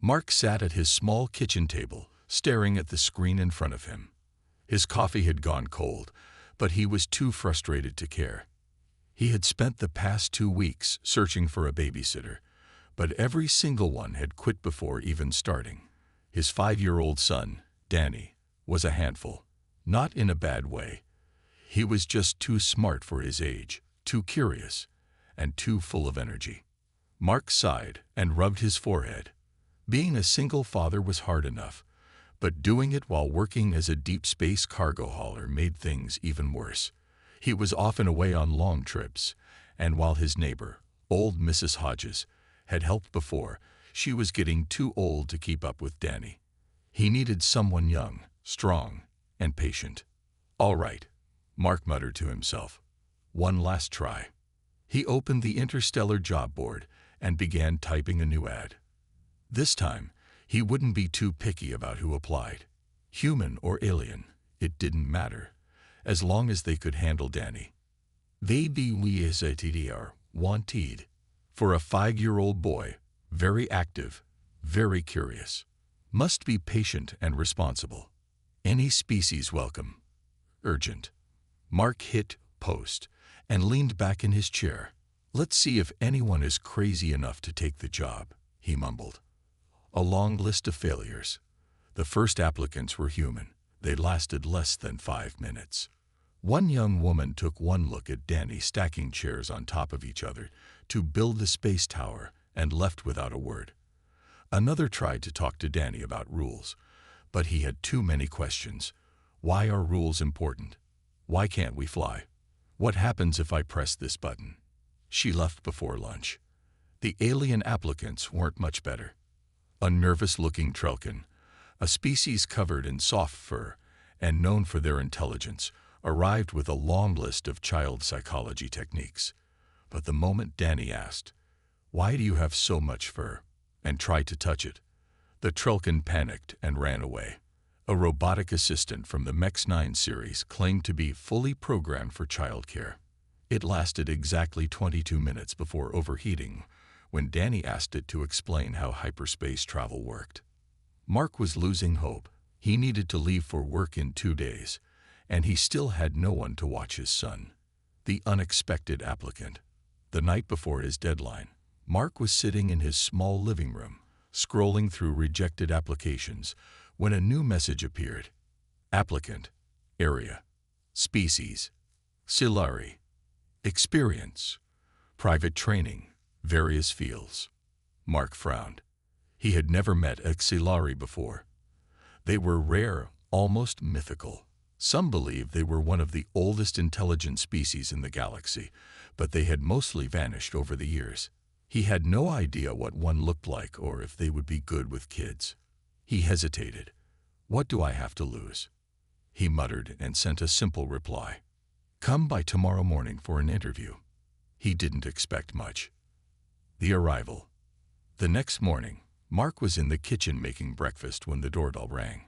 Mark sat at his small kitchen table, staring at the screen in front of him. His coffee had gone cold, but he was too frustrated to care. He had spent the past 2 weeks searching for a babysitter, but every single one had quit before even starting. His 5-year-old son, Danny, was a handful. Not in a bad way. He was just too smart for his age, too curious, and too full of energy. Mark sighed and rubbed his forehead. Being a single father was hard enough, but doing it while working as a deep space cargo hauler made things even worse. He was often away on long trips, and while his neighbor, old Mrs. Hodges, had helped before, she was getting too old to keep up with Danny. He needed someone young, strong, and patient. "All right," Mark muttered to himself. "One last try." He opened the Interstellar job board and began typing a new ad. This time, he wouldn't be too picky about who applied. Human or alien, it didn't matter, as long as they could handle Danny. Babysitter wanted for a 5-year-old boy, very active, very curious. Must be patient and responsible. Any species welcome. Urgent. Mark hit post and leaned back in his chair. "Let's see if anyone is crazy enough to take the job," he mumbled. A long list of failures. The first applicants were human. They lasted less than 5 minutes. One young woman took one look at Danny stacking chairs on top of each other to build the space tower and left without a word. Another tried to talk to Danny about rules, but he had too many questions. Why are rules important? Why can't we fly? What happens if I press this button? She left before lunch. The alien applicants weren't much better. A nervous-looking Trelkin, a species covered in soft fur and known for their intelligence, arrived with a long list of child psychology techniques. But the moment Danny asked, "Why do you have so much fur?" and tried to touch it, the Trelkin panicked and ran away. A robotic assistant from the MEX-9 series claimed to be fully programmed for childcare. It lasted exactly 22 minutes before overheating, when Danny asked it to explain how hyperspace travel worked. Mark was losing hope. He needed to leave for work in 2 days, and he still had no one to watch his son. The unexpected applicant. The night before his deadline, Mark was sitting in his small living room, scrolling through rejected applications, when a new message appeared. Applicant. Area. Species. Xylari. Experience. Private training. Various fields. Mark frowned. He had never met a Xylari before. They were rare, almost mythical. Some believed they were one of the oldest intelligent species in the galaxy, but they had mostly vanished over the years. He had no idea what one looked like or if they would be good with kids. He hesitated. "What do I have to lose?" He muttered and sent a simple reply. "Come by tomorrow morning for an interview." He didn't expect much. The arrival. The next morning, Mark was in the kitchen making breakfast when the doorbell rang.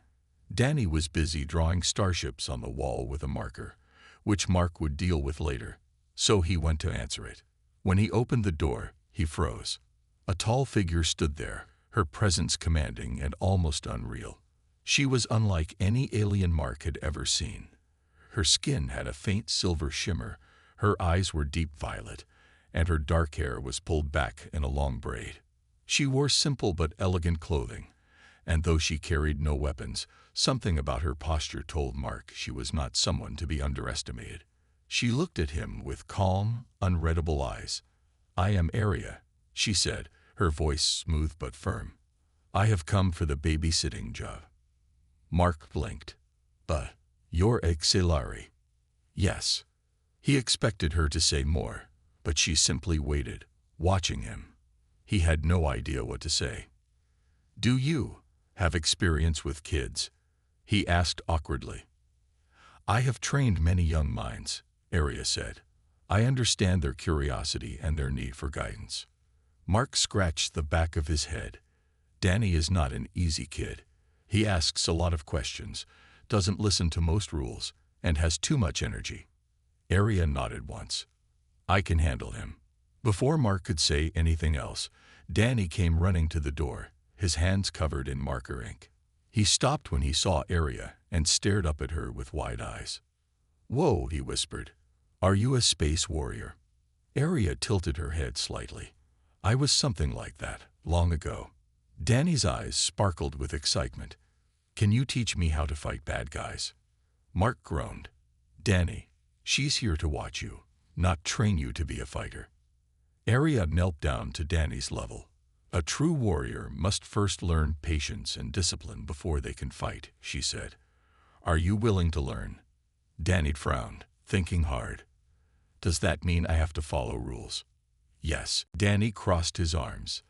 Danny was busy drawing starships on the wall with a marker, which Mark would deal with later, so he went to answer it. When he opened the door, he froze. A tall figure stood there, her presence commanding and almost unreal. She was unlike any alien Mark had ever seen. Her skin had a faint silver shimmer, her eyes were deep violet, and her dark hair was pulled back in a long braid. She wore simple but elegant clothing, and though she carried no weapons, something about her posture told Mark she was not someone to be underestimated. She looked at him with calm, unreadable eyes. "I am Aria," she said, her voice smooth but firm. "I have come for the babysitting job." Mark blinked. "But you're a Xylari." "Yes." He expected her to say more, but she simply waited, watching him. He had no idea what to say. "Do you have experience with kids?" he asked awkwardly. "I have trained many young minds," Aria said. "I understand their curiosity and their need for guidance." Mark scratched the back of his head. Danny is not an easy kid. He asks a lot of questions, doesn't listen to most rules, and has too much energy. Aria nodded once. "I can handle him." Before Mark could say anything else, Danny came running to the door. his hands covered in marker ink. He stopped when he saw Arya and stared up at her with wide eyes. "Whoa," he whispered. "Are you a space warrior?" Arya tilted her head slightly. "I was something like that, long ago." Danny's eyes sparkled with excitement. "Can you teach me how to fight bad guys?" Mark groaned. "Danny, she's here to watch you, not train you to be a fighter." Arya knelt down to Danny's level. "A true warrior must first learn patience and discipline before they can fight," she said. "Are you willing to learn?" Danny frowned, thinking hard. "Does that mean I have to follow rules?" "Yes." Danny crossed his arms.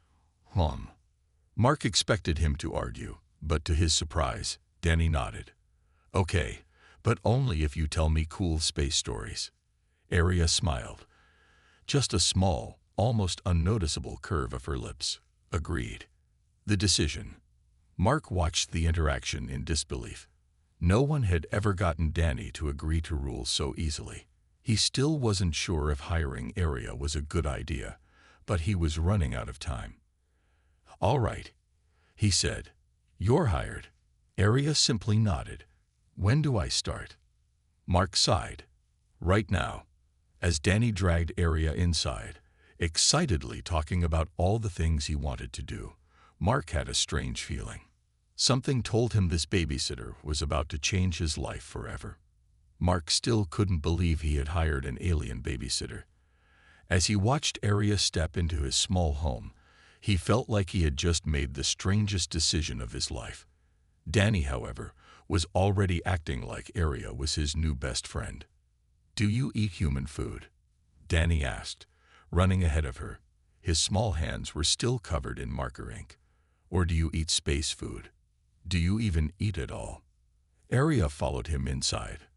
Mark expected him to argue, but to his surprise, Danny nodded. "Okay, but only if you tell me cool space stories." Arya smiled. Just a small, almost unnoticeable curve of her lips. Agreed. The decision. Mark watched the interaction in disbelief. No one had ever gotten Danny to agree to rules so easily. He still wasn't sure if hiring Arya was a good idea, but he was running out of time. "All right," he said. "You're hired." Arya simply nodded. "When do I start?" Mark sighed. "Right now," as Danny dragged Arya inside, excitedly talking about all the things he wanted to do. Mark had a strange feeling. Something told him this babysitter was about to change his life forever. Mark still couldn't believe he had hired an alien babysitter. As he watched Arya step into his small home, he felt like he had just made the strangest decision of his life. Danny, however, was already acting like Arya was his new best friend. "Do you eat human food?" Danny asked, running ahead of her. His small hands were still covered in marker ink. "Or do you eat space food? Do you even eat at all?" Arya followed him inside,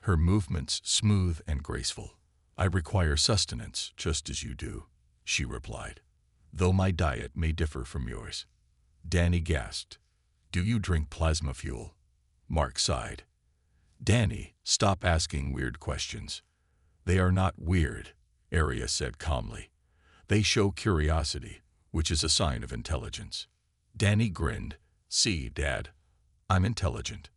her movements smooth and graceful. "I require sustenance, just as you do," she replied, "though my diet may differ from yours." Danny gasped. "Do you drink plasma fuel?" Mark sighed. "Danny, stop asking weird questions." "They are not weird," Arya said calmly. "They show curiosity, which is a sign of intelligence." Danny grinned. "See, Dad, I'm intelligent."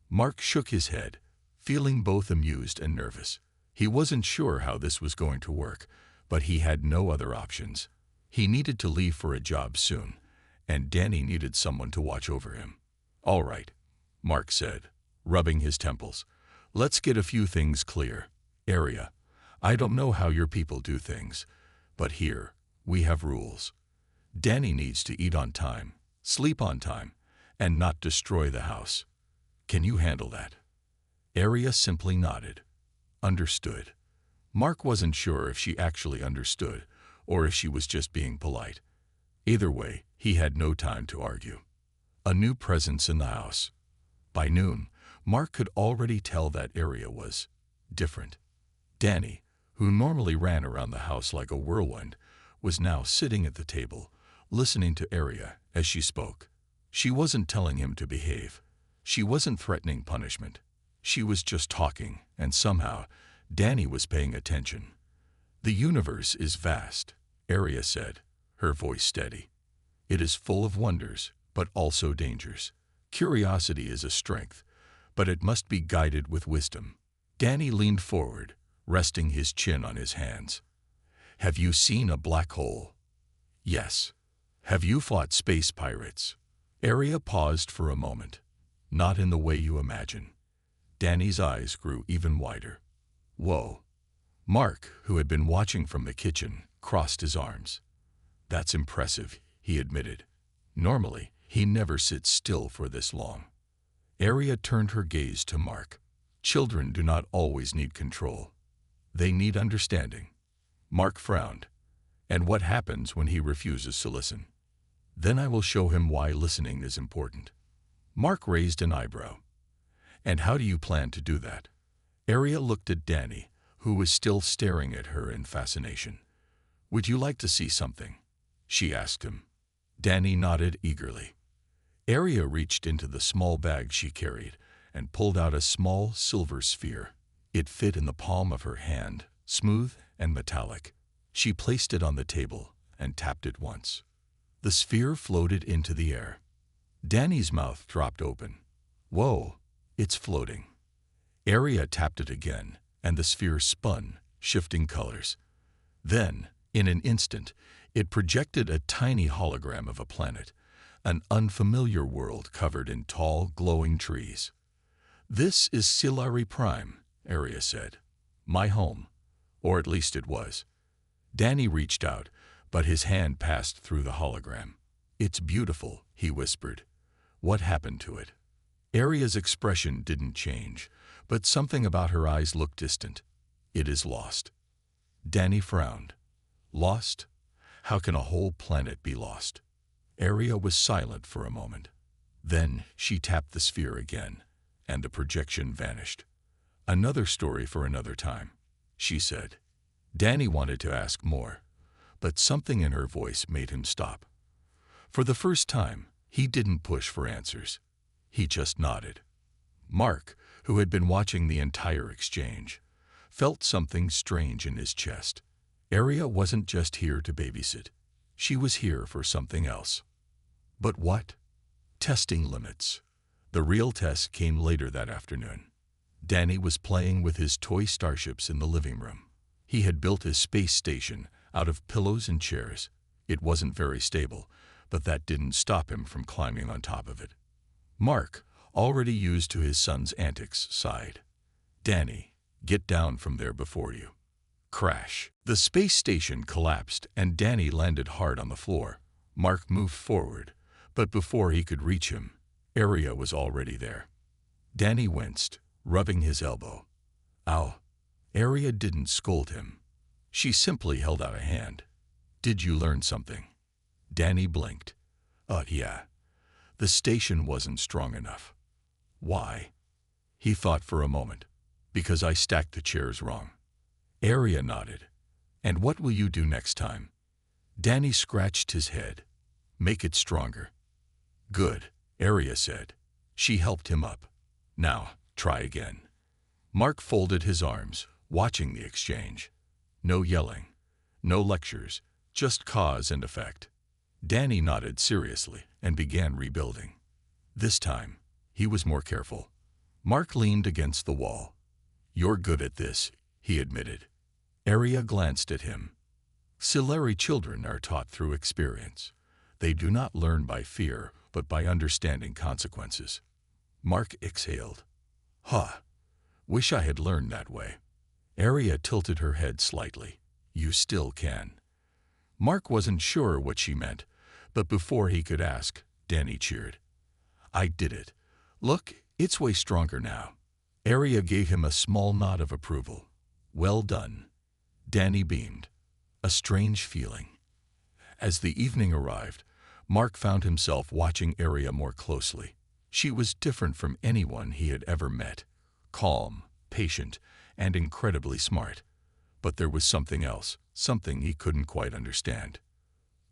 Mark shook his head, feeling both amused and nervous. He wasn't sure how this was going to work, but he had no other options. He needed to leave for a job soon, and Danny needed someone to watch over him. "All right," Mark said, rubbing his temples. "Let's get a few things clear. Arya, I don't know how your people do things, but here, we have rules. Danny needs to eat on time, sleep on time, and not destroy the house. Can you handle that?" Arya simply nodded. "Understood." Mark wasn't sure if she actually understood, or if she was just being polite. Either way, he had no time to argue. A new presence in the house. By noon, Mark could already tell that Arya was different. Danny, who normally ran around the house like a whirlwind, was now sitting at the table, listening to Arya as she spoke. She wasn't telling him to behave. She wasn't threatening punishment. She was just talking, and somehow, Danny was paying attention. "The universe is vast," Arya said, her voice steady. "It is full of wonders, but also dangers. Curiosity is a strength, but it must be guided with wisdom." Danny leaned forward, resting his chin on his hands. "Have you seen a black hole?" "Yes." "Have you fought space pirates?" Arya paused for a moment. "Not in the way you imagine." Danny's eyes grew even wider. "Whoa." Mark, who had been watching from the kitchen, crossed his arms. "That's impressive," he admitted. Normally, he never sits still for this long. Arya turned her gaze to Mark. "Children do not always need control. They need understanding." Mark frowned. "And what happens when he refuses to listen?" "Then I will show him why listening is important." Mark raised an eyebrow. "And how do you plan to do that?" Arya looked at Danny, who was still staring at her in fascination. "Would you like to see something?" she asked him. Danny nodded eagerly. Arya reached into the small bag she carried and pulled out a small silver sphere. It fit in the palm of her hand, smooth and metallic. She placed it on the table and tapped it once. The The sphere floated into the air. Danny's mouth dropped open. Whoa, it's floating. Arya tapped it again, and the sphere spun, shifting colors. Then, in an instant, it projected a tiny hologram of a planet, an unfamiliar world covered in tall, glowing trees. "This is Silari Prime," Arya said. "My home. Or at least it was." Danny reached out, but his hand passed through the hologram. "It's beautiful," he whispered. "What happened to it?" Arya's expression didn't change, but something about her eyes looked distant. "It is lost." Danny frowned. "Lost? How can a whole planet be lost?" Arya was silent for a moment. Then she tapped the sphere again, and the projection vanished. "Another story for another time," she said. Danny wanted to ask more, but something in her voice made him stop. For the first time, he didn't push for answers. He just nodded. Mark, who had been watching the entire exchange, felt something strange in his chest. Arya wasn't just here to babysit. She was here for something else. But what? Testing limits. The real test came later that afternoon. Danny was playing with his toy starships in the living room. He had built his space station out of pillows and chairs. It wasn't very stable, but that didn't stop him from climbing on top of it. Mark, already used to his son's antics, sighed. "Danny, get down from there before you." Crash. The space station collapsed and Danny landed hard on the floor. Mark moved forward, but before he could reach him, Arya was already there. Danny winced, rubbing his elbow. "Ow." Arya didn't scold him. She simply held out a hand. "Did you learn something?" Danny blinked. Yeah. The station wasn't strong enough." "Why?" He thought for a moment. "Because I stacked the chairs wrong." Arya nodded. "And what will you do next time?" Danny scratched his head. "Make it stronger." "Good," Arya said. She helped him up. "Now, try again." Mark folded his arms, watching the exchange. No yelling, no lectures, just cause and effect. Danny nodded seriously and began rebuilding. This time, he was more careful. Mark leaned against the wall. "You're good at this," he admitted. Arya glanced at him. Silari children are taught through experience. They do not learn by fear, but by understanding consequences. Mark exhaled. "Huh. Wish I had learned that way." Arya tilted her head slightly. "You still can." Mark wasn't sure what she meant, but before he could ask, Danny cheered. "I did it. Look, it's way stronger now." Arya gave him a small nod of approval. "Well done." Danny beamed. A strange feeling. As the evening arrived, Mark found himself watching Arya more closely. She was different from anyone he had ever met. Calm, patient, and incredibly smart. But there was something else, something he couldn't quite understand.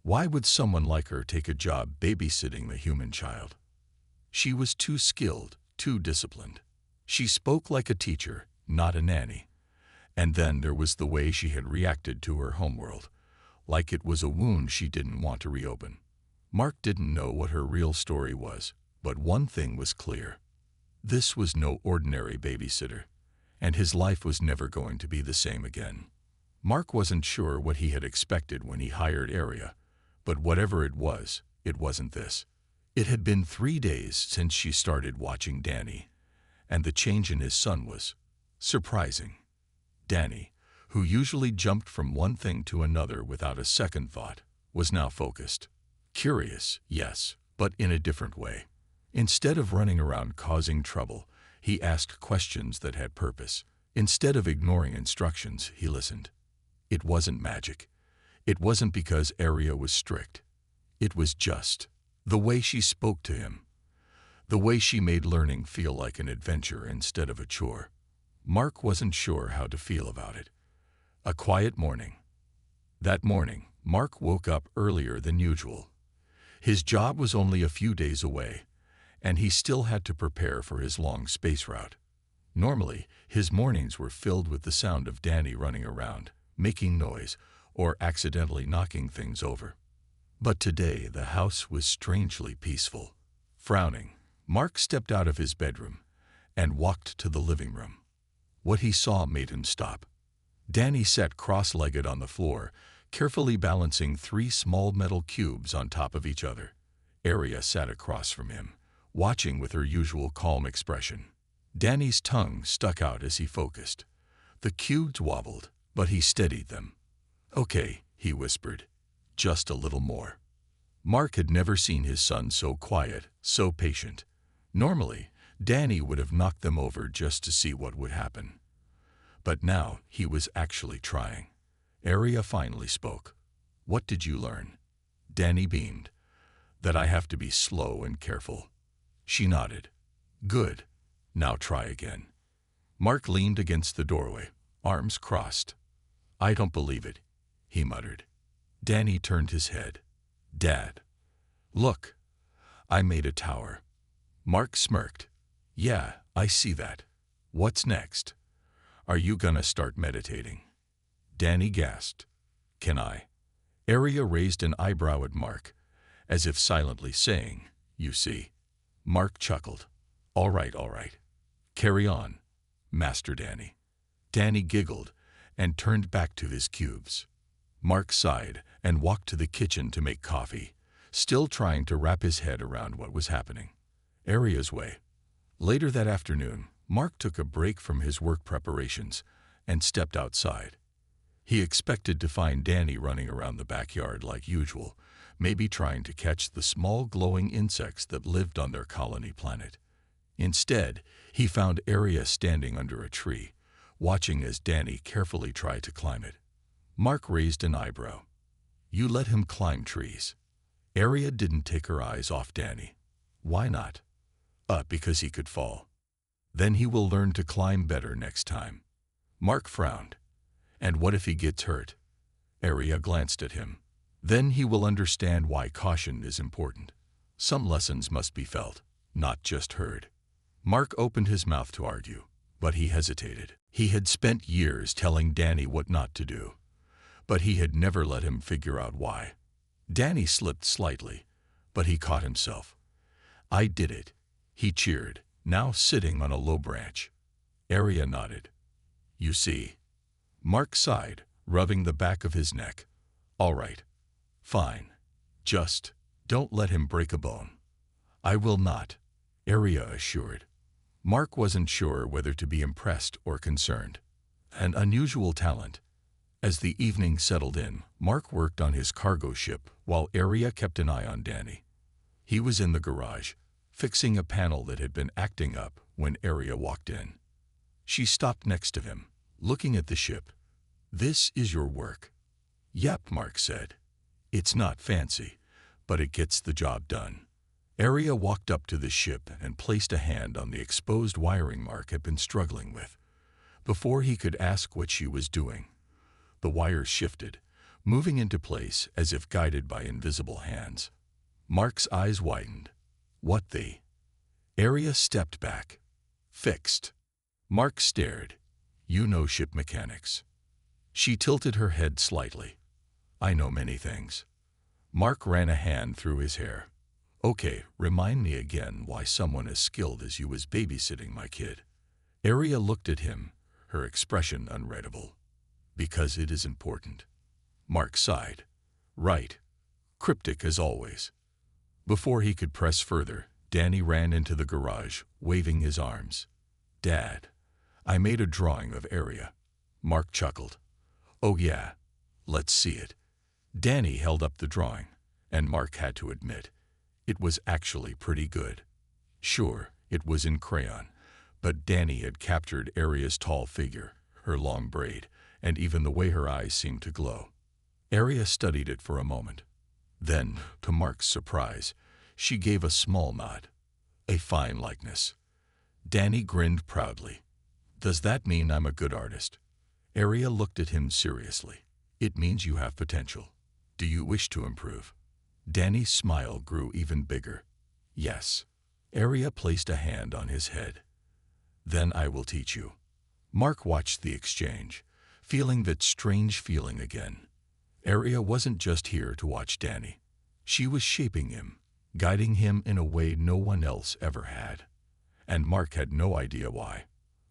Why would someone like her take a job babysitting the human child? She was too skilled, too disciplined. She spoke like a teacher, not a nanny. And then there was the way she had reacted to her homeworld, like it was a wound she didn't want to reopen. Mark didn't know what her real story was, but one thing was clear. This was no ordinary babysitter, and his life was never going to be the same again. Mark wasn't sure what he had expected when he hired Arya, but whatever it wasn't this. It had been 3 days since she started watching Danny, and the change in his son was surprising. Danny, who usually jumped from one thing to another without a second thought, was now focused. Curious, yes, but in a different way. Instead of running around causing trouble, he asked questions that had purpose. Instead of ignoring instructions, he listened. It wasn't magic. It wasn't because Arya was strict. It was just the way she spoke to him. The way she made learning feel like an adventure instead of a chore. Mark wasn't sure how to feel about it. A quiet morning. That morning, Mark woke up earlier than usual. His job was only a few days away, and he still had to prepare for his long space route. Normally, his mornings were filled with the sound of Danny running around, making noise, or accidentally knocking things over. But today the house was strangely peaceful. Frowning, Mark stepped out of his bedroom and walked to the living room. What he saw made him stop. Danny sat cross-legged on the floor, carefully balancing 3 small metal cubes on top of each other. Arya sat across from him, watching with her usual calm expression. Danny's tongue stuck out as he focused. The cubes wobbled, but he steadied them. "Okay," he whispered. "Just a little more." Mark had never seen his son so quiet, so patient. Normally, Danny would have knocked them over just to see what would happen. But now he was actually trying. Arya finally spoke. "What did you learn?" Danny beamed. "That I have to be slow and careful." She nodded. "Good. Now try again." Mark leaned against the doorway, arms crossed. "I don't believe it," he muttered. Danny turned his head. "Dad, look. I made a tower." Mark smirked. "Yeah, I see that. What's next? Are you gonna start meditating?" Danny gasped. "Can I?" Arya raised an eyebrow at Mark, as if silently saying, "You see." Mark chuckled. All right. Carry on, Master Danny." Danny giggled and turned back to his cubes. Mark sighed and walked to the kitchen to make coffee, still trying to wrap his head around what was happening. Arya's way. Later that afternoon, Mark took a break from his work preparations and stepped outside. He expected to find Danny running around the backyard like usual, maybe trying to catch the small glowing insects that lived on their colony planet. Instead, he found Arya standing under a tree, watching as Danny carefully tried to climb it. Mark raised an eyebrow. "You let him climb trees?" Arya didn't take her eyes off Danny. "Why not?" Because he could fall." "Then he will learn to climb better next time." Mark frowned. "And what if he gets hurt?" Arya glanced at him. "Then he will understand why caution is important. Some lessons must be felt, not just heard." Mark opened his mouth to argue, but he hesitated. He had spent years telling Danny what not to do, but he had never let him figure out why. Danny slipped slightly, but he caught himself. "I did it," he cheered, now sitting on a low branch. Arya nodded. "You see." Mark sighed, rubbing the back of his neck. "All right. Fine. Just don't let him break a bone." "I will not," Arya assured. Mark wasn't sure whether to be impressed or concerned. An unusual talent. As the evening settled in, Mark worked on his cargo ship while Arya kept an eye on Danny. He was in the garage, fixing a panel that had been acting up when Arya walked in. She stopped next to him, looking at the ship. "This is your work?" "Yep," Mark said. "It's not fancy, but it gets the job done." Arya walked up to the ship and placed a hand on the exposed wiring Mark had been struggling with. Before he could ask what she was doing, the wires shifted, moving into place as if guided by invisible hands. Mark's eyes widened. "What the?" Arya stepped back. "Fixed." Mark stared. "You know ship mechanics." She tilted her head slightly. "I know many things." Mark ran a hand through his hair. "Okay, remind me again why someone as skilled as you was babysitting my kid." Arya looked at him, her expression unreadable. "Because it is important." Mark sighed. "Right." Cryptic as always. Before he could press further, Danny ran into the garage, waving his arms. "Dad, I made a drawing of Arya." Mark chuckled. "Oh yeah, let's see it." Danny held up the drawing, and Mark had to admit, it was actually pretty good. Sure, it was in crayon, but Danny had captured Arya's tall figure, her long braid, and even the way her eyes seemed to glow. Arya studied it for a moment. Then, to Mark's surprise, she gave a small nod. "A fine likeness." Danny grinned proudly. "Does that mean I'm a good artist?" Arya looked at him seriously. "It means you have potential. Do you wish to improve?" Danny's smile grew even bigger. "Yes." Arya placed a hand on his head. "Then I will teach you." Mark watched the exchange, feeling that strange feeling again. Arya wasn't just here to watch Danny. She was shaping him, guiding him in a way no one else ever had. And Mark had no idea why.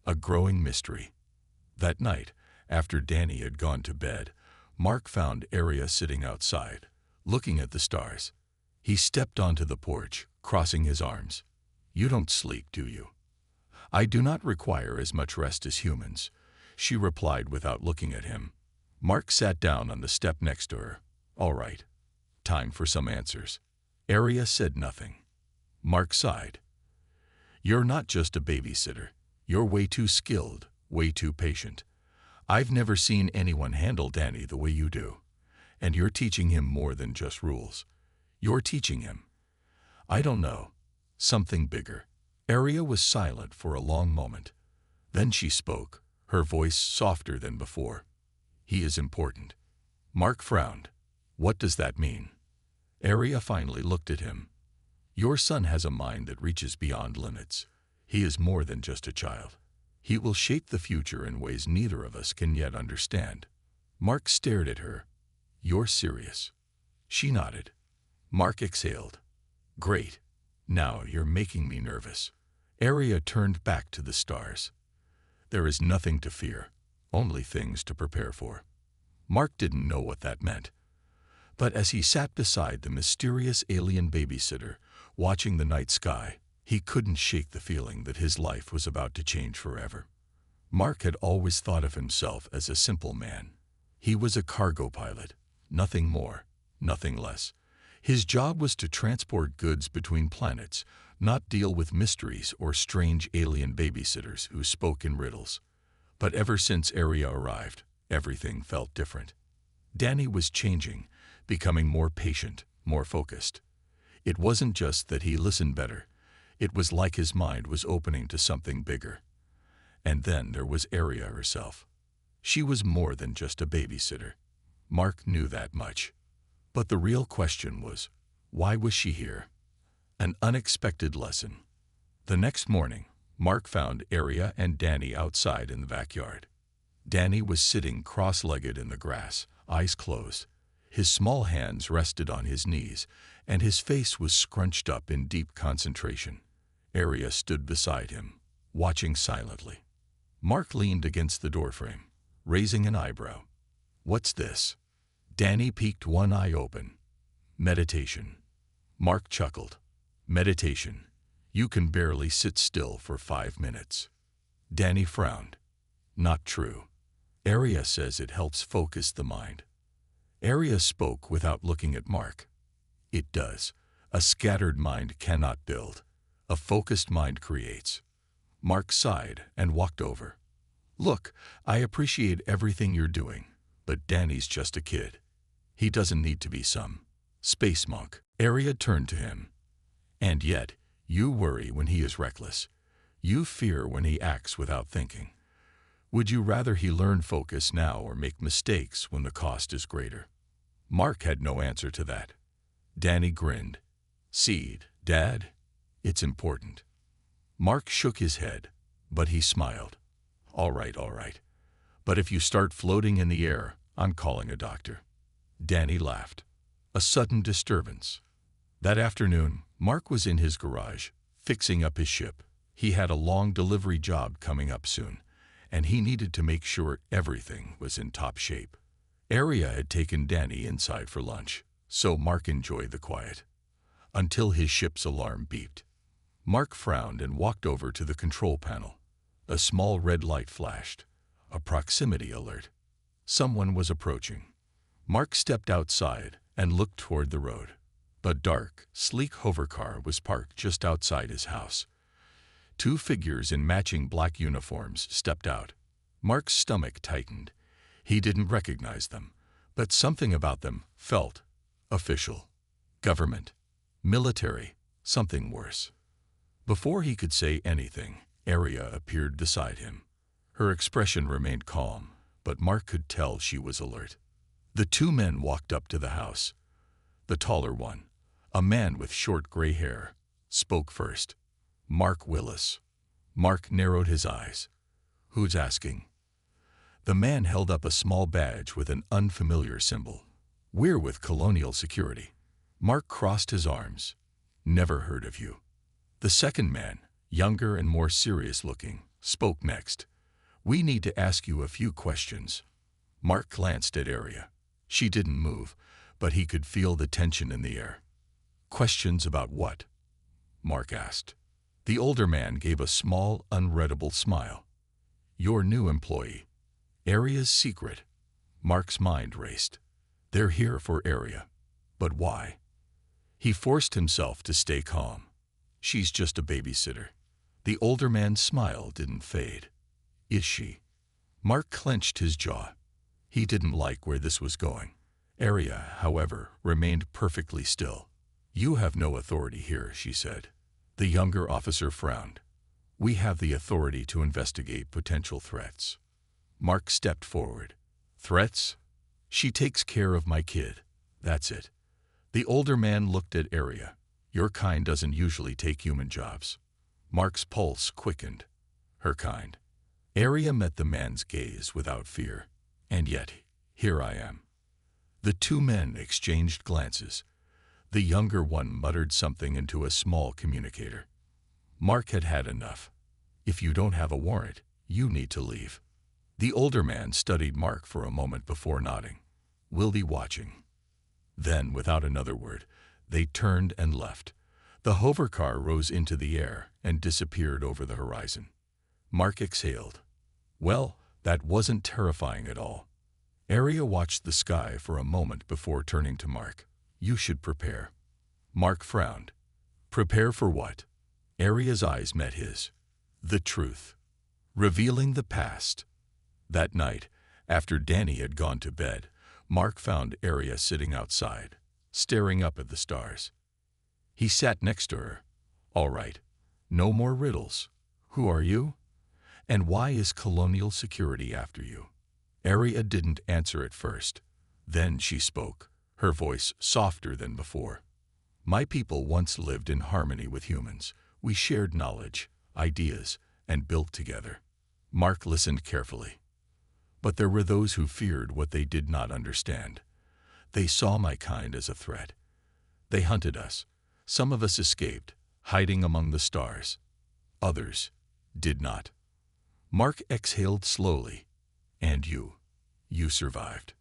A growing mystery. That night, after Danny had gone to bed, Mark found Arya sitting outside, looking at the stars. He stepped onto the porch, crossing his arms. "You don't sleep, do you?" "I do not require as much rest as humans," she replied without looking at him. Mark sat down on the step next to her. "All right. Time for some answers." Arya said nothing. Mark sighed. "You're not just a babysitter. You're way too skilled, way too patient. I've never seen anyone handle Danny the way you do. And you're teaching him more than just rules. You're teaching him, I don't know, something bigger." Arya was silent for a long moment. Then she spoke, her voice softer than before. "He is important." Mark frowned. "What does that mean?" Arya finally looked at him. "Your son has a mind that reaches beyond limits. He is more than just a child. He will shape the future in ways neither of us can yet understand." Mark stared at her. "You're serious?" She nodded. Mark exhaled. "Great. Now you're making me nervous." Arya turned back to the stars. "There is nothing to fear, only things to prepare for." Mark didn't know what that meant. But as he sat beside the mysterious alien babysitter, watching the night sky, he couldn't shake the feeling that his life was about to change forever. Mark had always thought of himself as a simple man. He was a cargo pilot, nothing more, nothing less. His job was to transport goods between planets, not deal with mysteries or strange alien babysitters who spoke in riddles. But ever since Arya arrived, everything felt different. Danny was changing, becoming more patient, more focused. It wasn't just that he listened better. It was like his mind was opening to something bigger. And then there was Arya herself. She was more than just a babysitter. Mark knew that much. But the real question was, why was she here? An unexpected lesson. The next morning, Mark found Arya and Danny outside in the backyard. Danny was sitting cross-legged in the grass, eyes closed. His small hands rested on his knees, and his face was scrunched up in deep concentration. Arya stood beside him, watching silently. Mark leaned against the doorframe, raising an eyebrow. "What's this?" Danny peeked one eye open. "Meditation." Mark chuckled. "Meditation? You can barely sit still for 5 minutes." Danny frowned. "Not true. Arya says it helps focus the mind." Arya spoke without looking at Mark. "It does. A scattered mind cannot build. A focused mind creates." Mark sighed and walked over. "Look, I appreciate everything you're doing, but Danny's just a kid. He doesn't need to be some space monk." Arya turned to him. "And yet, you worry when he is reckless. You fear when he acts without thinking. Would you rather he learn focus now or make mistakes when the cost is greater?" Mark had no answer to that. Danny grinned. "Seed, Dad? It's important." Mark shook his head, but he smiled. All right. But if you start floating in the air, I'm calling a doctor." Danny laughed. A sudden disturbance. That afternoon, Mark was in his garage, fixing up his ship. He had a long delivery job coming up soon, and he needed to make sure everything was in top shape. Arya had taken Danny inside for lunch, so Mark enjoyed the quiet. Until his ship's alarm beeped. Mark frowned and walked over to the control panel. A small red light flashed. A proximity alert. Someone was approaching. Mark stepped outside and looked toward the road. A dark, sleek hovercar was parked just outside his house. 2 figures in matching black uniforms stepped out. Mark's stomach tightened. He didn't recognize them, but something about them felt official. Government. Military. Something worse. Before he could say anything, Arya appeared beside him. Her expression remained calm, but Mark could tell she was alert. The 2 men walked up to the house. The taller one, a man with short gray hair, spoke first. "Mark Willis." Mark narrowed his eyes. "Who's asking?" The man held up a small badge with an unfamiliar symbol. "We're with Colonial Security." Mark crossed his arms. Never heard of you. The second man, younger and more serious looking, spoke next. We need to ask you a few questions. Mark glanced at Arya. She didn't move, but he could feel the tension in the air. Questions about what? Mark asked. The older man gave a small, unreadable smile. Your new employee. Arya's secret. Mark's mind raced. They're here for Arya. But why? He forced himself to stay calm. She's just a babysitter. The older man's smile didn't fade. Is she? Mark clenched his jaw. He didn't like where this was going. Arya, however, remained perfectly still. You have no authority here, she said. The younger officer frowned. We have the authority to investigate potential threats. Mark stepped forward. Threats? She takes care of my kid. That's it. The older man looked at Arya. Your kind doesn't usually take human jobs. Mark's pulse quickened. Her kind. Arya met the man's gaze without fear. And yet, here I am. The two men exchanged glances. The younger one muttered something into a small communicator. Mark had had enough. If you don't have a warrant, you need to leave. The older man studied Mark for a moment before nodding. We'll be watching. Then, without another word, they turned and left. The hover car rose into the air and disappeared over the horizon. Mark exhaled. Well, that wasn't terrifying at all. Arya watched the sky for a moment before turning to Mark. You should prepare. Mark frowned. Prepare for what? Arya's eyes met his. The truth. Revealing the past. That night, after Danny had gone to bed, Mark found Arya sitting outside, staring up at the stars. He sat next to her. All right. No more riddles. Who are you? And why is Colonial Security after you? Arya didn't answer at first. Then she spoke, her voice softer than before. My people once lived in harmony with humans. We shared knowledge, ideas, and built together. Mark listened carefully. But there were those who feared what they did not understand. They saw my kind as a threat. They hunted us. Some of us escaped, hiding among the stars. Others did not. Mark exhaled slowly. And you survived.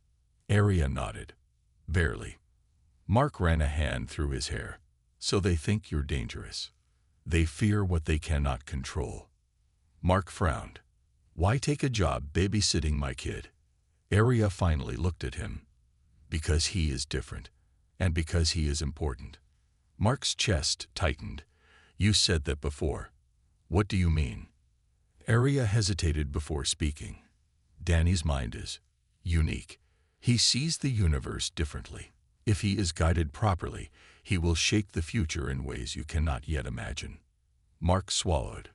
Arya nodded. Barely. Mark ran a hand through his hair. So they think you're dangerous. They fear what they cannot control. Mark frowned. Why take a job babysitting my kid? Arya finally looked at him. Because he is different, and because he is important. Mark's chest tightened. You said that before. What do you mean? Arya hesitated before speaking. Danny's mind is unique. He sees the universe differently. If he is guided properly, he will shape the future in ways you cannot yet imagine. Mark swallowed.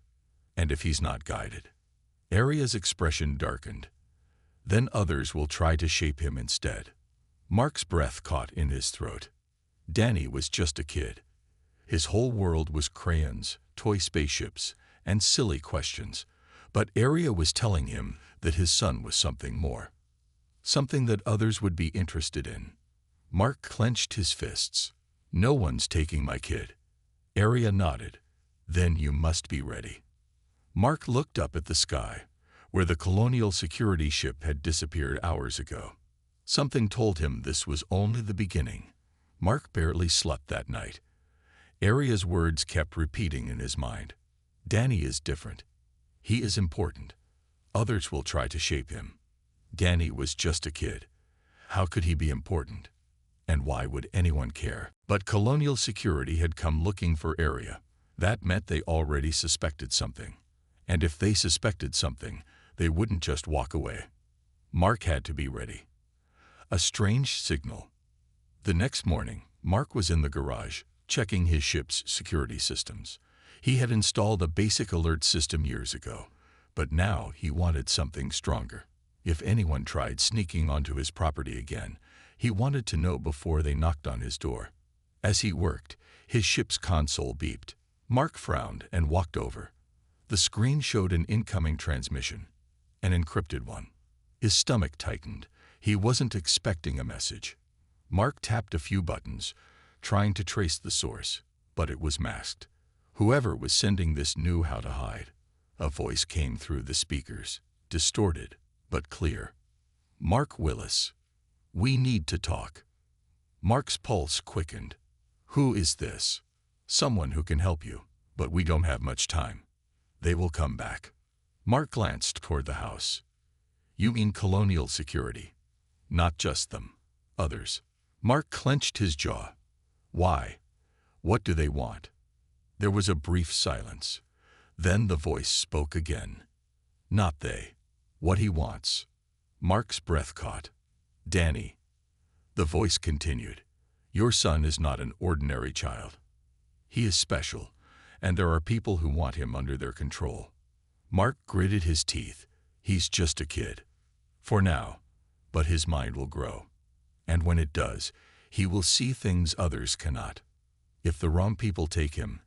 And if he's not guided? Arya's expression darkened. Then others will try to shape him instead. Mark's breath caught in his throat. Danny was just a kid. His whole world was crayons, toy spaceships, and silly questions. But Arya was telling him that his son was something more. Something that others would be interested in. Mark clenched his fists. No one's taking my kid. Arya nodded. Then you must be ready. Mark looked up at the sky, where the Colonial Security ship had disappeared hours ago. Something told him this was only the beginning. Mark barely slept that night. Arya's words kept repeating in his mind. Danny is different. He is important. Others will try to shape him. Danny was just a kid. How could he be important? And why would anyone care? But Colonial Security had come looking for Arya. That meant they already suspected something. And if they suspected something, they wouldn't just walk away. Mark had to be ready. A strange signal. The next morning, Mark was in the garage, checking his ship's security systems. He had installed a basic alert system years ago, but now he wanted something stronger. If anyone tried sneaking onto his property again, he wanted to know before they knocked on his door. As he worked, his ship's console beeped. Mark frowned and walked over. The screen showed an incoming transmission, an encrypted one. His stomach tightened. He wasn't expecting a message. Mark tapped a few buttons, trying to trace the source, but it was masked. Whoever was sending this knew how to hide. A voice came through the speakers, distorted but clear. "Mark Willis, we need to talk." Mark's pulse quickened. "Who is this?" "Someone who can help you, but we don't have much time. They will come back." Mark glanced toward the house. "You mean Colonial Security?" "Not just them. Others." Mark clenched his jaw. "Why? What do they want?" There was a brief silence. Then the voice spoke again. "Not they. What he wants." Mark's breath caught. "Danny." The voice continued. "Your son is not an ordinary child. He is special, and there are people who want him under their control." Mark gritted his teeth. "He's just a kid. For now. But his mind will grow. And when it does, he will see things others cannot. If the wrong people take him,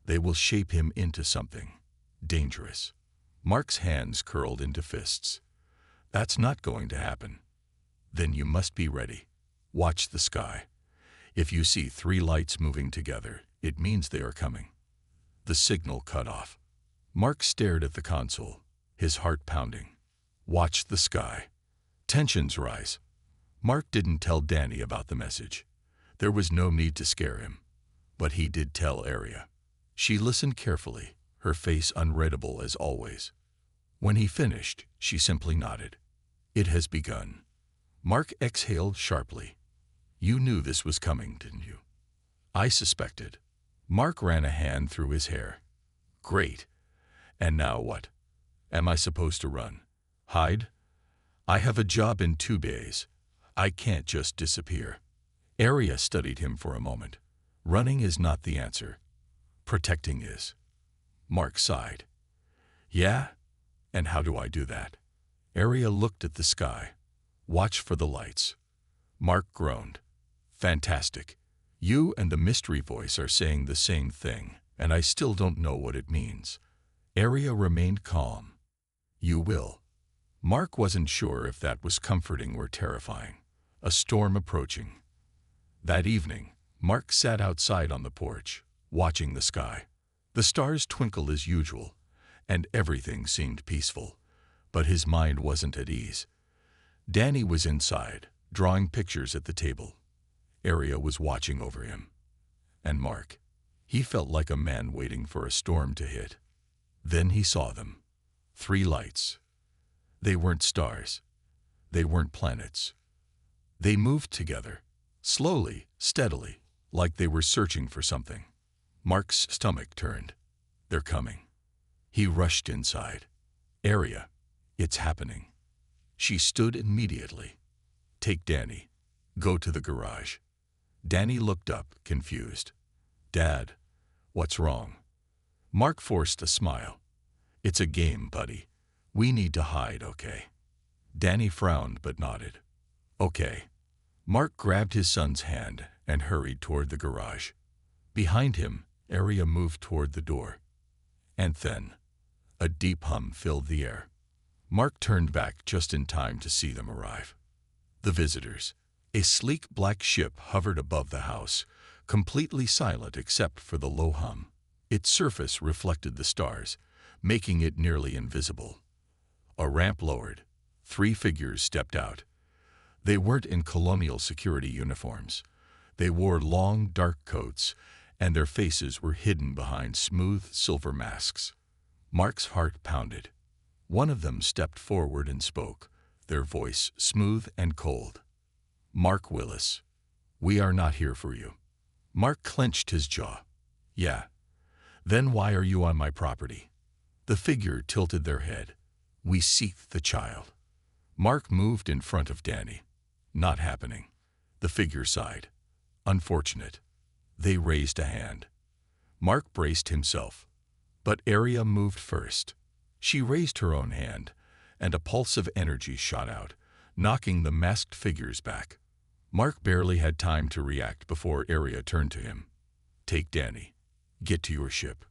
they will shape him into something dangerous." Mark's hands curled into fists. "That's not going to happen." "Then you must be ready. Watch the sky. If you see 3 lights moving together, it means they are coming." The signal cut off. Mark stared at the console, his heart pounding. "Watch the sky." Tensions rise. Mark didn't tell Danny about the message. There was no need to scare him. But he did tell Aria. She listened carefully, her face unreadable as always. When he finished, she simply nodded. "It has begun." Mark exhaled sharply. "You knew this was coming, didn't you?" "I suspected." Mark ran a hand through his hair. "Great. And now what? Am I supposed to run? Hide? I have a job in 2 days. I can't just disappear." Aria studied him for a moment. "Running is not the answer. Protecting is." Mark sighed. "Yeah? And how do I do that?" Aria looked at the sky. "Watch for the lights." Mark groaned. "Fantastic. You and the mystery voice are saying the same thing, and I still don't know what it means." Aria remained calm. "You will." Mark wasn't sure if that was comforting or terrifying. A storm approaching. That evening, Mark sat outside on the porch, watching the sky. The stars twinkled as usual, and everything seemed peaceful. But his mind wasn't at ease. Danny was inside, drawing pictures at the table. Aria was watching over him. And Mark, he felt like a man waiting for a storm to hit. Then he saw them. 3 lights. They weren't stars. They weren't planets. They moved together, slowly, steadily, like they were searching for something. Mark's stomach turned. "They're coming." He rushed inside. "Aria, it's happening." She stood immediately. "Take Danny. Go to the garage." Danny looked up, confused. "Dad, what's wrong?" Mark forced a smile. "It's a game, buddy. We need to hide, okay?" Danny frowned but nodded. "Okay." Mark grabbed his son's hand and hurried toward the garage. Behind him, Aria moved toward the door. And then, a deep hum filled the air. Mark turned back just in time to see them arrive. The visitors. A sleek black ship hovered above the house, completely silent except for the low hum. Its surface reflected the stars, making it nearly invisible. A ramp lowered. 3 figures stepped out. They weren't in Colonial Security uniforms. They wore long, dark coats, and their faces were hidden behind smooth silver masks. Mark's heart pounded. One of them stepped forward and spoke, their voice smooth and cold. "Mark Willis, we are not here for you." Mark clenched his jaw. "Yeah. Then why are you on my property?" The figure tilted their head. "We seek the child." Mark moved in front of Danny. "Not happening." The figure sighed. "Unfortunate." They raised a hand. Mark braced himself. But Aria moved first. She raised her own hand, and a pulse of energy shot out, knocking the masked figures back. Mark barely had time to react before Aria turned to him. "Take Danny. Get to your ship."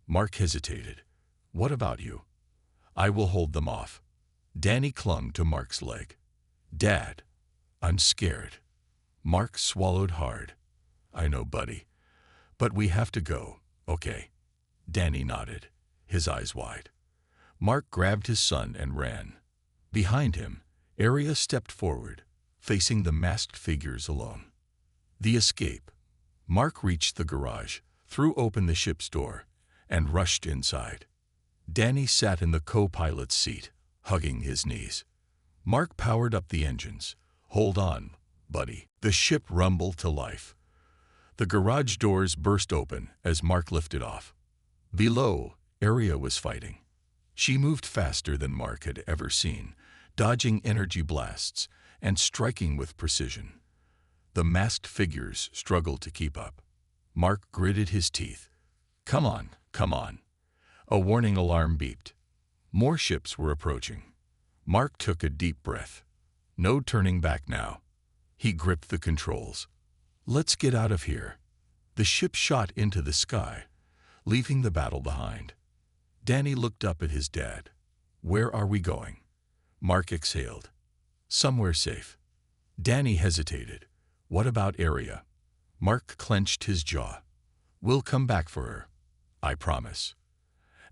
Mark hesitated. "What about you?" "I will hold them off." Danny clung to Mark's leg. "Dad, I'm scared." Mark swallowed hard. I know, buddy. But we have to go, okay? Danny nodded, his eyes wide. Mark grabbed his son and ran. Behind him, Arya stepped forward, facing the masked figures alone. The escape. Mark reached the garage, threw open the ship's door, and rushed inside. Danny sat in the co-pilot's seat, hugging his knees. Mark powered up the engines. Hold on, buddy. The ship rumbled to life. The garage doors burst open as Mark lifted off. Below, Arya was fighting. She moved faster than Mark had ever seen, dodging energy blasts and striking with precision. The masked figures struggled to keep up. Mark gritted his teeth. Come on, come on. A warning alarm beeped. More ships were approaching. Mark took a deep breath. No turning back now. He gripped the controls. Let's get out of here. The ship shot into the sky, leaving the battle behind. Danny looked up at his dad. Where are we going? Mark exhaled. Somewhere safe. Danny hesitated. What about Arya? Mark clenched his jaw. We'll come back for her. I promise.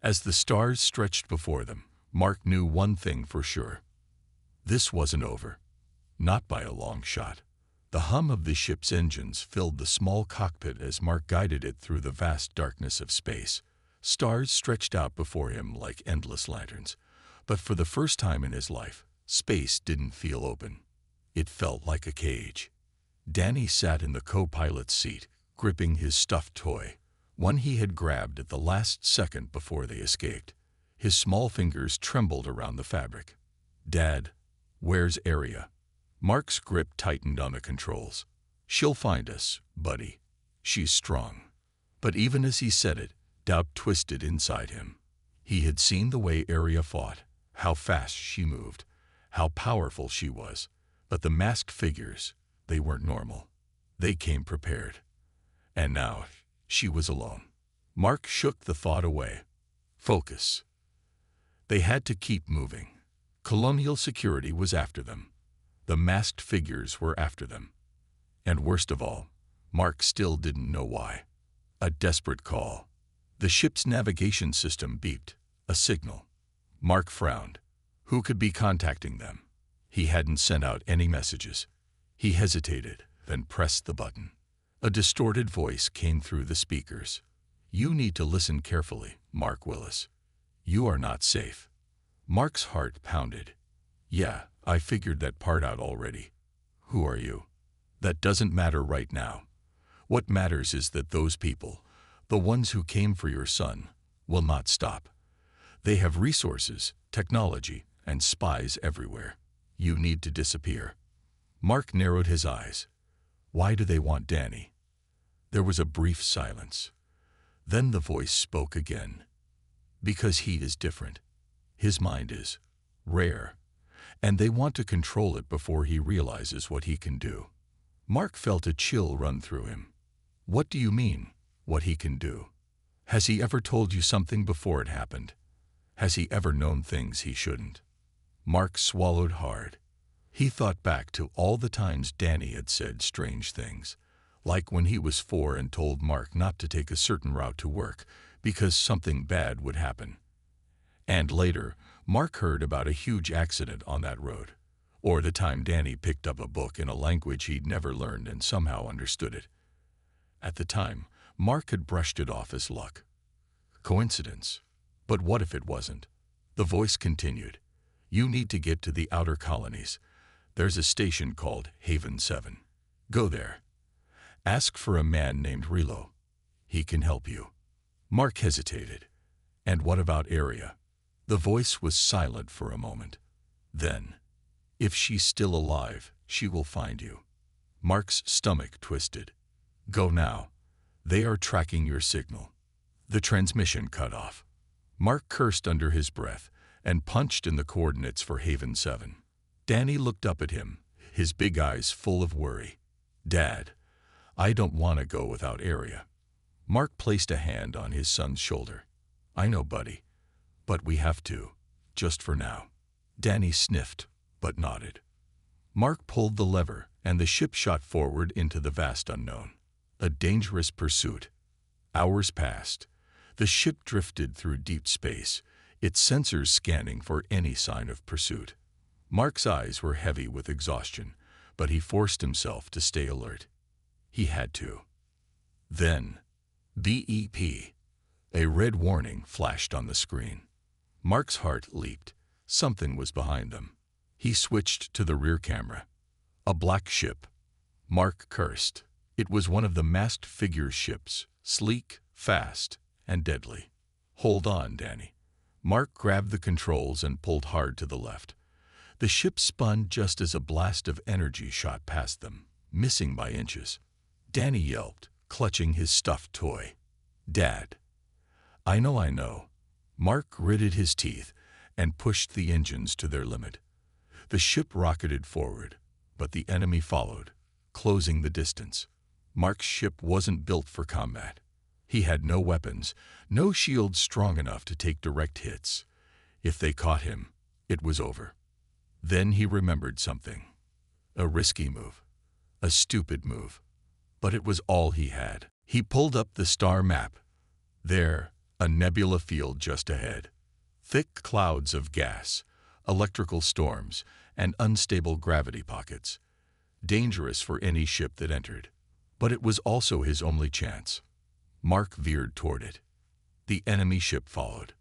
As the stars stretched before them, Mark knew one thing for sure. This wasn't over. Not by a long shot. The hum of the ship's engines filled the small cockpit as Mark guided it through the vast darkness of space. Stars stretched out before him like endless lanterns. But for the first time in his life, space didn't feel open. It felt like a cage. Danny sat in the co-pilot's seat, gripping his stuffed toy, one he had grabbed at the last second before they escaped. His small fingers trembled around the fabric. Dad, where's Arya? Mark's grip tightened on the controls. She'll find us, buddy. She's strong. But even as he said it, doubt twisted inside him. He had seen the way Arya fought, how fast she moved, how powerful she was. But the masked figures, they weren't normal. They came prepared. And now, she was alone. Mark shook the thought away. Focus. They had to keep moving. Colonial security was after them. The masked figures were after them. And worst of all, Mark still didn't know why. A desperate call. The ship's navigation system beeped, a signal. Mark frowned. Who could be contacting them? He hadn't sent out any messages. He hesitated, then pressed the button. A distorted voice came through the speakers. You need to listen carefully, Mark Willis. You are not safe. Mark's heart pounded. Yeah, I figured that part out already. Who are you? That doesn't matter right now. What matters is that those people, the ones who came for your son, will not stop. They have resources, technology, and spies everywhere. You need to disappear. Mark narrowed his eyes. Why do they want Danny? There was a brief silence. Then the voice spoke again. Because he is different. His mind is rare, and they want to control it before he realizes what he can do. Mark felt a chill run through him. What do you mean, what he can do? Has he ever told you something before it happened? Has he ever known things he shouldn't? Mark swallowed hard. He thought back to all the times Danny had said strange things, like when he was 4 and told Mark not to take a certain route to work because something bad would happen. And later, Mark heard about a huge accident on that road, or the time Danny picked up a book in a language he'd never learned and somehow understood it. At the time, Mark had brushed it off as luck. Coincidence. But what if it wasn't? The voice continued. You need to get to the outer colonies. There's a station called Haven 7. Go there. Ask for a man named Relo. He can help you. Mark hesitated. And what about Arya? The voice was silent for a moment. Then, if she's still alive, she will find you. Mark's stomach twisted. Go now. They are tracking your signal. The transmission cut off. Mark cursed under his breath and punched in the coordinates for Haven 7. Danny looked up at him, his big eyes full of worry. Dad, I don't want to go without Arya. Mark placed a hand on his son's shoulder. I know, buddy. But we have to, just for now. Danny sniffed, but nodded. Mark pulled the lever, and the ship shot forward into the vast unknown. A dangerous pursuit. Hours passed. The ship drifted through deep space, its sensors scanning for any sign of pursuit. Mark's eyes were heavy with exhaustion, but he forced himself to stay alert. He had to. Then, BEP. A red warning flashed on the screen. Mark's heart leaped. Something was behind them. He switched to the rear camera. A black ship. Mark cursed. It was one of the masked figure ships, sleek, fast, and deadly. Hold on, Danny. Mark grabbed the controls and pulled hard to the left. The ship spun just as a blast of energy shot past them, missing by inches. Danny yelped, clutching his stuffed toy. Dad. I know. Mark gritted his teeth and pushed the engines to their limit. The ship rocketed forward, but the enemy followed, closing the distance. Mark's ship wasn't built for combat. He had no weapons, no shields strong enough to take direct hits. If they caught him, it was over. Then he remembered something. A risky move. A stupid move. But it was all he had. He pulled up the star map. There, a nebula field just ahead. Thick clouds of gas, electrical storms, and unstable gravity pockets. Dangerous for any ship that entered. But it was also his only chance. Mark veered toward it. The enemy ship followed.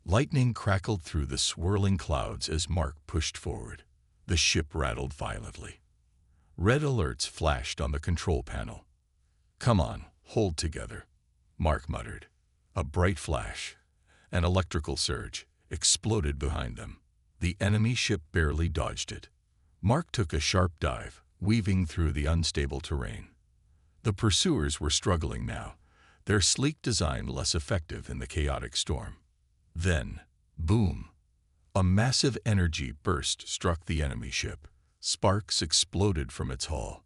Lightning crackled through the swirling clouds as Mark pushed forward. The ship rattled violently. Red alerts flashed on the control panel. Come on, hold together, Mark muttered. A bright flash, an electrical surge, exploded behind them. The enemy ship barely dodged it. Mark took a sharp dive, weaving through the unstable terrain. The pursuers were struggling now, their sleek design less effective in the chaotic storm. Then, boom! A massive energy burst struck the enemy ship. Sparks exploded from its hull.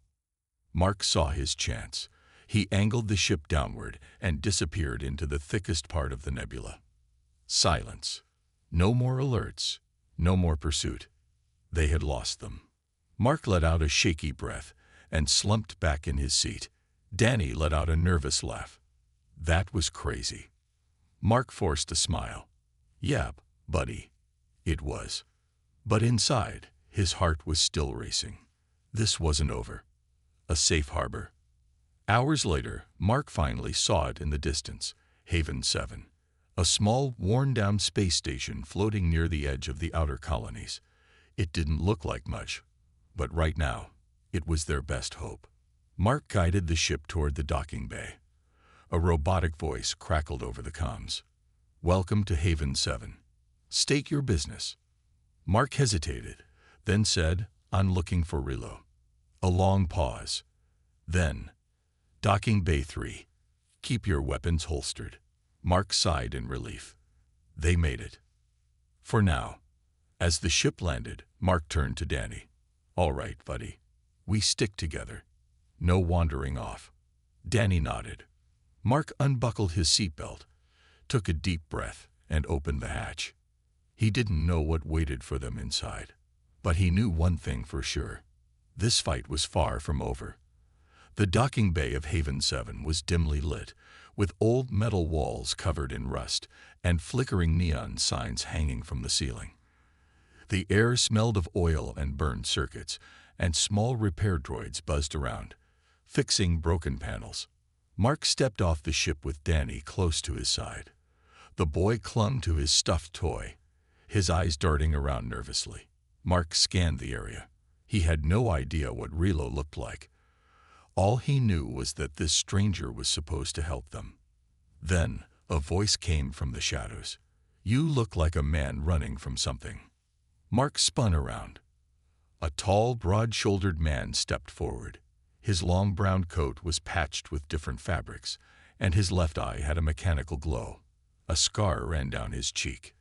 Mark saw his chance. He angled the ship downward and disappeared into the thickest part of the nebula. Silence. No more alerts. No more pursuit. They had lost them. Mark let out a shaky breath and slumped back in his seat. Danny let out a nervous laugh. That was crazy. Mark forced a smile. Yep, buddy. It was. But inside, his heart was still racing. This wasn't over. A safe harbor. Hours later, Mark finally saw it in the distance. Haven 7. A small, worn-down space station floating near the edge of the outer colonies. It didn't look like much, but right now, it was their best hope. Mark guided the ship toward the docking bay. A robotic voice crackled over the comms. Welcome to Haven 7. State your business. Mark hesitated, then said, I'm looking for Relo. A long pause. Then, Docking Bay 3. Keep your weapons holstered. Mark sighed in relief. They made it. For now. As the ship landed, Mark turned to Danny. All right, buddy. We stick together. No wandering off. Danny nodded. Mark unbuckled his seatbelt, took a deep breath, and opened the hatch. He didn't know what waited for them inside. But he knew one thing for sure. This fight was far from over. The docking bay of Haven 7 was dimly lit, with old metal walls covered in rust and flickering neon signs hanging from the ceiling. The air smelled of oil and burned circuits, and small repair droids buzzed around, fixing broken panels. Mark stepped off the ship with Danny close to his side. The boy clung to his stuffed toy, his eyes darting around nervously. Mark scanned the area. He had no idea what Relo looked like. All he knew was that this stranger was supposed to help them. Then, a voice came from the shadows. You look like a man running from something. Mark spun around. A tall, broad-shouldered man stepped forward. His long brown coat was patched with different fabrics, and his left eye had a mechanical glow. A scar ran down his cheek.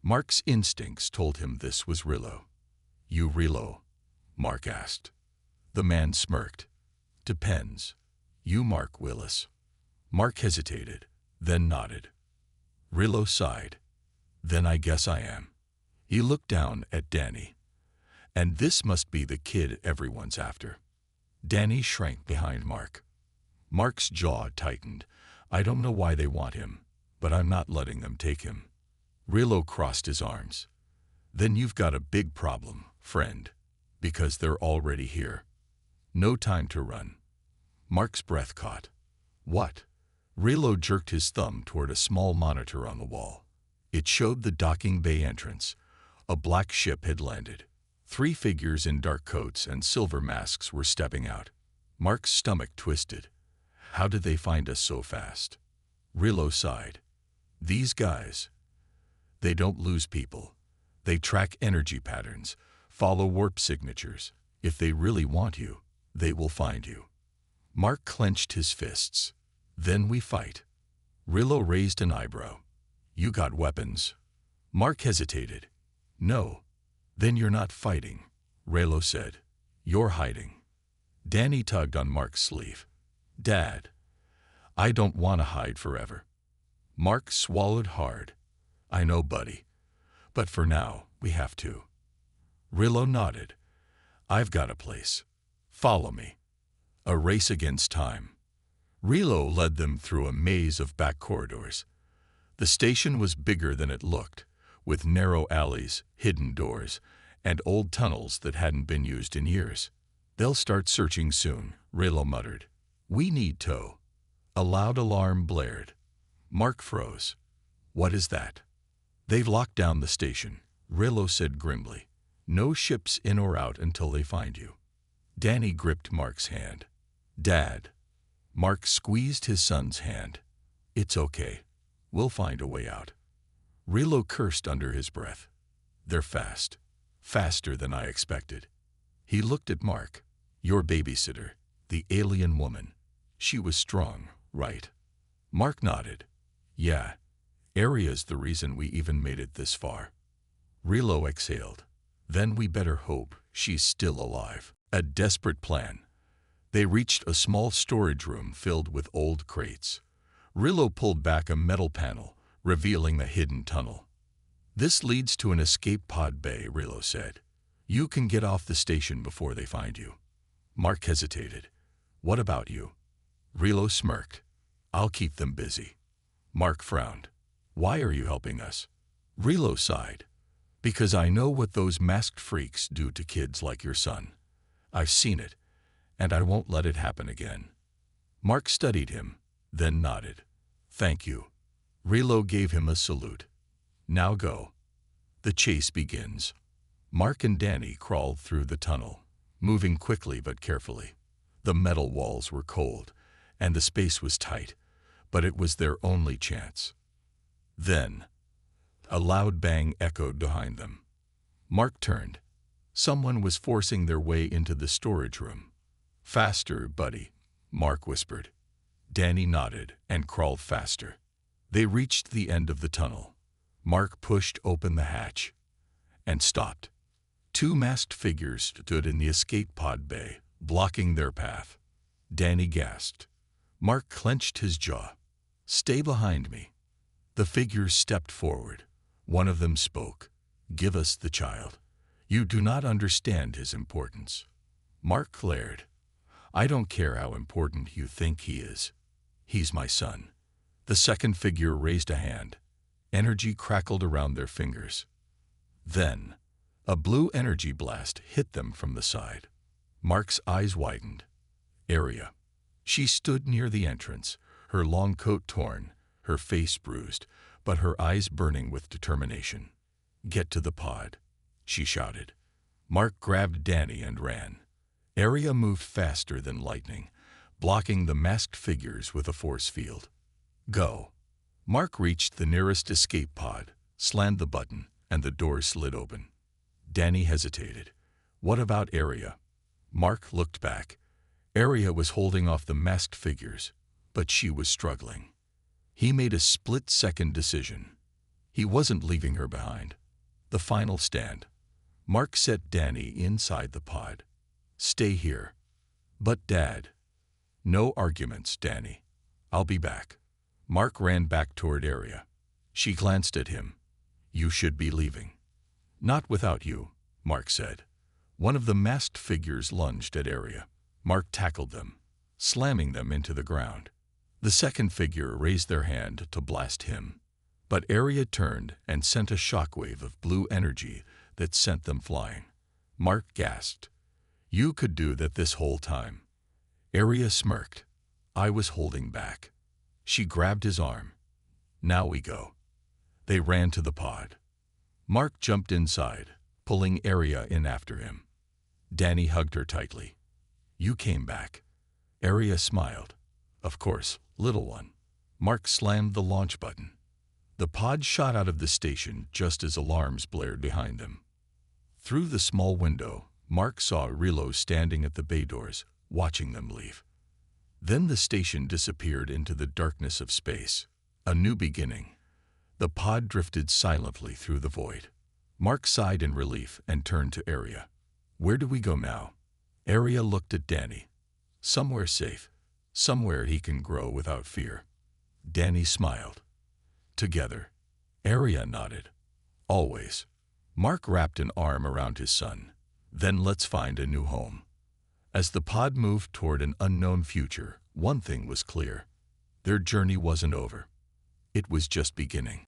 Mark's instincts told him this was Relo. You Relo? Mark asked. The man smirked. Depends. You Mark Willis. Mark hesitated, then nodded. Relo sighed. Then I guess I am. He looked down at Danny. And this must be the kid everyone's after. Danny shrank behind Mark. Mark's jaw tightened. I don't know why they want him, but I'm not letting them take him. Rilo crossed his arms. Then you've got a big problem, friend, because they're already here. No time to run. Mark's breath caught. What? Rilo jerked his thumb toward a small monitor on the wall. It showed the docking bay entrance. A black ship had landed. 3 figures in dark coats and silver masks were stepping out. Mark's stomach twisted. How did they find us so fast? Rilo sighed. These guys, they don't lose people. They track energy patterns, follow warp signatures. If they really want you, they will find you. Mark clenched his fists. Then we fight. Rilo raised an eyebrow. You got weapons? Mark hesitated. No. Then you're not fighting, Rilo said. You're hiding. Danny tugged on Mark's sleeve. Dad, I don't want to hide forever. Mark swallowed hard. I know, buddy. But for now, we have to. Rilo nodded. I've got a place. Follow me. A race against time. Rilo led them through a maze of back corridors. The station was bigger than it looked, with narrow alleys, hidden doors, and old tunnels that hadn't been used in years. They'll start searching soon, Rilo muttered. We need tow. A loud alarm blared. Mark froze. What is that? They've locked down the station, Rilo said grimly. No ships in or out until they find you. Danny gripped Mark's hand. Dad. Mark squeezed his son's hand. It's okay. We'll find a way out. Rilo cursed under his breath. They're fast. Faster than I expected. He looked at Mark. Your babysitter, the alien woman. She was strong, right? Mark nodded. Yeah. Aria's the reason we even made it this far. Rilo exhaled. Then we better hope she's still alive. A desperate plan. They reached a small storage room filled with old crates. Rilo pulled back a metal panel, revealing a hidden tunnel. This leads to an escape pod bay, Rilo said. You can get off the station before they find you. Mark hesitated. What about you? Rilo smirked. I'll keep them busy. Mark frowned. Why are you helping us? Rilo sighed. Because I know what those masked freaks do to kids like your son. I've seen it, and I won't let it happen again. Mark studied him, then nodded. Thank you. Rilo gave him a salute. Now go. The chase begins. Mark and Danny crawled through the tunnel, moving quickly but carefully. The metal walls were cold, and the space was tight, but it was their only chance. Then, a loud bang echoed behind them. Mark turned. Someone was forcing their way into the storage room. Faster, buddy, Mark whispered. Danny nodded and crawled faster. They reached the end of the tunnel. Mark pushed open the hatch and stopped. 2 masked figures stood in the escape pod bay, blocking their path. Danny gasped. Mark clenched his jaw. Stay behind me. The figures stepped forward. One of them spoke. Give us the child. You do not understand his importance. Mark glared. I don't care how important you think he is. He's my son. The second figure raised a hand. Energy crackled around their fingers. Then, a blue energy blast hit them from the side. Mark's eyes widened. Aria. She stood near the entrance, her long coat torn, her face bruised, but her eyes burning with determination. Get to the pod, she shouted. Mark grabbed Danny and ran. Aria moved faster than lightning, blocking the masked figures with a force field. Go. Mark reached the nearest escape pod, slammed the button, and the door slid open. Danny hesitated. What about Aria? Mark looked back. Aria was holding off the masked figures, but she was struggling. He made a split-second decision. He wasn't leaving her behind. The final stand. Mark set Danny inside the pod. Stay here. But Dad. No arguments, Danny. I'll be back. Mark ran back toward Aria. She glanced at him. You should be leaving. Not without you, Mark said. One of the masked figures lunged at Aria. Mark tackled them. slamming them into the ground. The second figure raised their hand to blast him, but Arya turned and sent a shockwave of blue energy that sent them flying. Mark gasped. "You could do that this whole time." Arya smirked. "I was holding back." She grabbed his arm. "Now we go." They ran to the pod. Mark jumped inside, pulling Arya in after him. Dany hugged her tightly. "You came back." Arya smiled. "Of course, little one." Mark slammed the launch button. The pod shot out of the station just as alarms blared behind them. Through the small window, Mark saw Rilo standing at the bay doors, watching them leave. Then the station disappeared into the darkness of space. A new beginning. The pod drifted silently through the void. Mark sighed in relief and turned to Arya. "Where do we go now?" Arya looked at Dany. "Somewhere safe. Somewhere he can grow without fear." Dany smiled. "Together." Arya nodded. "Always." Mark wrapped an arm around his son. "Then let's find a new home." As the pod moved toward an unknown future, one thing was clear. Their journey wasn't over. It was just beginning.